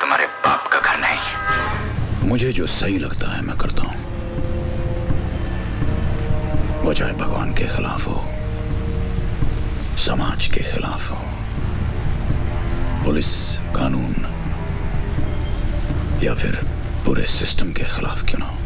तुम्हारे बाप का घर नहीं। मुझे जो सही लगता है मैं करता हूं, वो चाहे भगवान के खिलाफ हो, समाज के खिलाफ हो, पुलिस कानून या फिर पूरे सिस्टम के खिलाफ क्यों ना हो।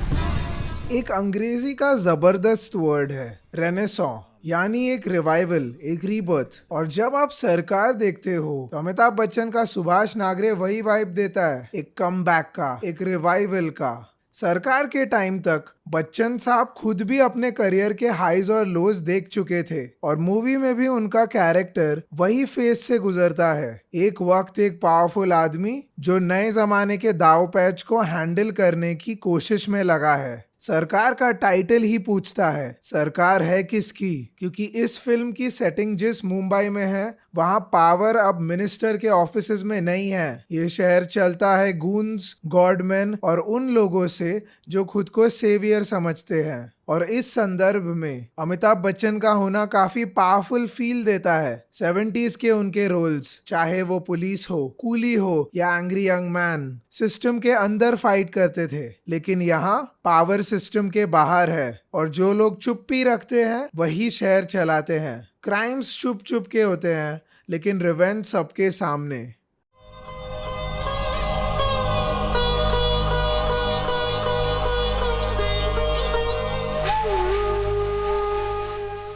एक अंग्रेजी का जबरदस्त वर्ड है रेनेसॉ, यानी एक रिवाइवल, एक रीबर्थ। और जब आप सरकार देखते हो तो अमिताभ बच्चन का सुभाष नागरे वही वाइब देता है, एक कमबैक का, एक रिवाइवल का। सरकार के टाइम तक बच्चन साहब खुद भी अपने करियर के हाइज और लोज देख चुके थे और मूवी में भी उनका कैरेक्टर वही फेज से गुजरता है। एक वक्त एक पावरफुल आदमी जो नए जमाने के दाव पैच को हैंडल करने की कोशिश में लगा है। सरकार का टाइटल ही पूछता है सरकार है किसकी, क्योंकि इस फिल्म की सेटिंग जिस मुंबई में है वहां पावर अब मिनिस्टर के ऑफिसेज में नहीं है। ये शहर चलता है गूंस, गॉडमैन और उन लोगों से जो खुद को सेवियर समझते हैं। और इस संदर्भ में अमिताभ बच्चन का होना काफी पावरफुल फील देता है। 70s के उनके रोल्स, चाहे वो पुलिस हो, कूली हो या एंग्री यंग मैन, सिस्टम के अंदर फाइट करते थे, लेकिन यहाँ पावर सिस्टम के बाहर है और जो लोग चुप्पी रखते हैं वही शहर चलाते हैं। क्राइम्स चुप चुप के होते हैं लेकिन रिवेंज सबके सामने।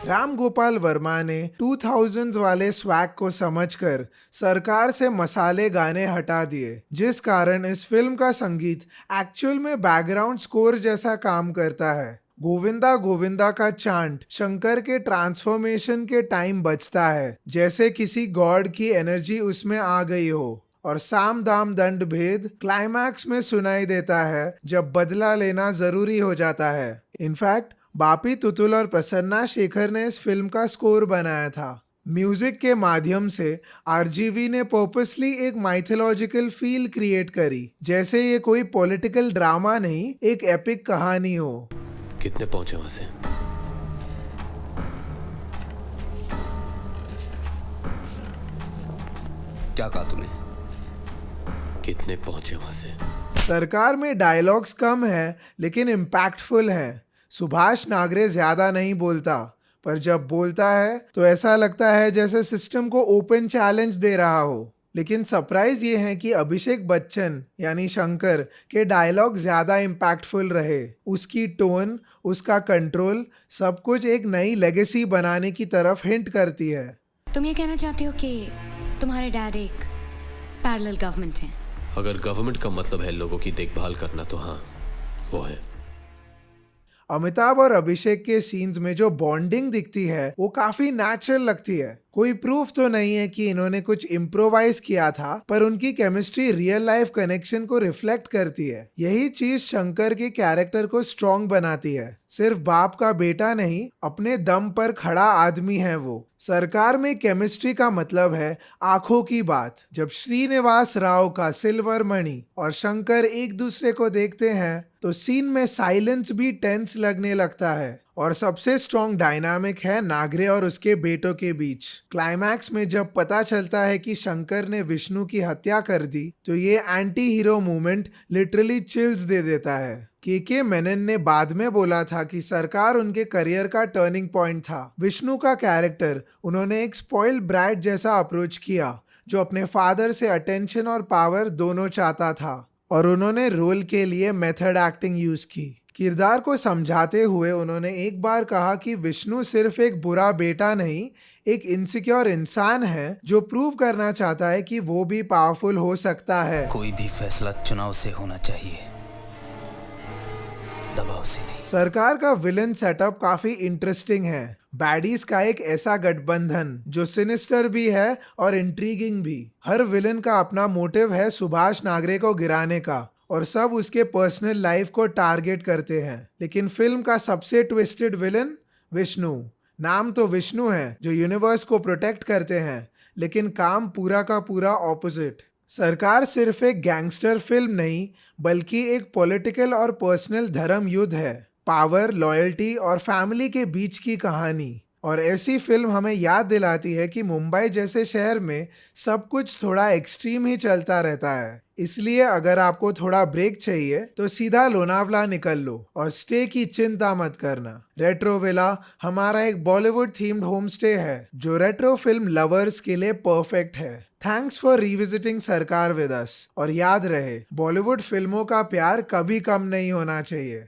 राम गोपाल वर्मा ने 2000s वाले स्वैग को समझकर सरकार से मसाले गाने हटा दिए, जिस कारण इस फिल्म का संगीत एक्चुअल में बैकग्राउंड स्कोर जैसा काम करता है। गोविंदा गोविंदा का चांट शंकर के ट्रांसफॉर्मेशन के टाइम बजता है, जैसे किसी गॉड की एनर्जी उसमें आ गई हो। और साम दाम दंड भेद क्लाइमैक्स में सुनाई देता है जब बदला लेना जरूरी हो जाता है। इनफैक्ट बापी तुतुल और प्रसन्ना शेखर ने इस फिल्म का स्कोर बनाया था। म्यूजिक के माध्यम से आरजीवी ने पर्पसली एक माइथोलॉजिकल फील क्रिएट करी, जैसे ये कोई पॉलिटिकल ड्रामा नहीं, एक एपिक कहानी हो। कितने पहुंचे वहां से? क्या कहा तूने? कितने पहुंचे वहां से? सरकार में डायलॉग्स कम है लेकिन इम्पैक्टफुल है। सुभाष नागरे ज्यादा नहीं बोलता, पर जब बोलता है तो ऐसा लगता है जैसे सिस्टम को ओपन चैलेंज दे रहा हो। लेकिन सरप्राइज ये है कि अभिषेक बच्चन यानी शंकर के डायलॉग ज्यादा इम्पैक्टफुल रहे। उसकी टोन, उसका कंट्रोल, सब कुछ एक नई लेगेसी बनाने की तरफ हिंट करती है। तुम ये कहना चाहते हो कि तुम्हारे डैड एक पैरेलल गवर्नमेंट है? अगर गवर्नमेंट का मतलब है लोगों की देखभाल करना तो हाँ, वो है। अमिताभ और अभिषेक के सीन्स में जो बॉन्डिंग दिखती है वो काफी नेचुरल लगती है। कोई प्रूफ तो नहीं है कि इन्होंने कुछ इम्प्रोवाइज किया था, पर उनकी केमिस्ट्री रियल लाइफ कनेक्शन को रिफ्लेक्ट करती है। यही चीज शंकर के कैरेक्टर को स्ट्रॉन्ग बनाती है। सिर्फ बाप का बेटा नहीं, अपने दम पर खड़ा आदमी है वो। सरकार में केमिस्ट्री का मतलब है आंखों की बात। जब श्रीनिवास राव का सिल्वर मणि और शंकर एक दूसरे को देखते हैं तो सीन में साइलेंस भी टेंस लगने लगता है। और सबसे स्ट्रॉन्ग डायनामिक है नागरे और उसके बेटों के बीच। क्लाइमैक्स में जब पता चलता है कि शंकर ने विष्णु की हत्या कर दी तो ये anti hero movement literally chills दे देता है। के मेनन ने बाद में बोला था कि सरकार उनके करियर का टर्निंग पॉइंट था। विष्णु का कैरेक्टर उन्होंने एक स्पॉइल्ड ब्राइट जैसा अप्रोच किया जो अपने फादर से अटेंशन और पावर दोनों चाहता था, और उन्होंने रोल के लिए मेथड एक्टिंग यूज की। किरदार को समझाते हुए उन्होंने एक बार कहा कि विष्णु सिर्फ एक बुरा बेटा नहीं, एक इनसिक्योर इंसान है जो प्रूव करना चाहता है कि वो भी पावरफुल हो सकता है। कोई भी फैसला चुनाव से होना चाहिए, दबाव से नहीं। सरकार का विलन सेटअप काफी इंटरेस्टिंग है। बैडीज का एक ऐसा गठबंधन जो सिनिस्टर भी है और इंट्रीगिंग भी। हर विलन का अपना मोटिव है सुभाष नागरे को गिराने का, और सब उसके पर्सनल लाइफ को टारगेट करते हैं। लेकिन फिल्म का सबसे ट्विस्टेड विलन विष्णु। नाम तो विष्णु है जो यूनिवर्स को प्रोटेक्ट करते हैं, लेकिन काम पूरा का पूरा ऑपोजिट। सरकार सिर्फ एक गैंगस्टर फिल्म नहीं, बल्कि एक पॉलिटिकल और पर्सनल धर्म युद्ध है। पावर, लॉयल्टी और फैमिली के बीच की कहानी। और ऐसी फिल्म हमें याद दिलाती है कि मुंबई जैसे शहर में सब कुछ थोड़ा एक्सट्रीम ही चलता रहता है। इसलिए अगर आपको थोड़ा ब्रेक चाहिए तो सीधा लोनावला निकल लो और स्टे की चिंता मत करना। रेट्रो विला हमारा एक बॉलीवुड थीम्ड होम स्टे है जो रेट्रो फिल्म लवर्स के लिए परफेक्ट है। थैंक्स फॉर रिविजिटिंग सरकार विद अस, और याद रहे बॉलीवुड फिल्मों का प्यार कभी कम नहीं होना चाहिए।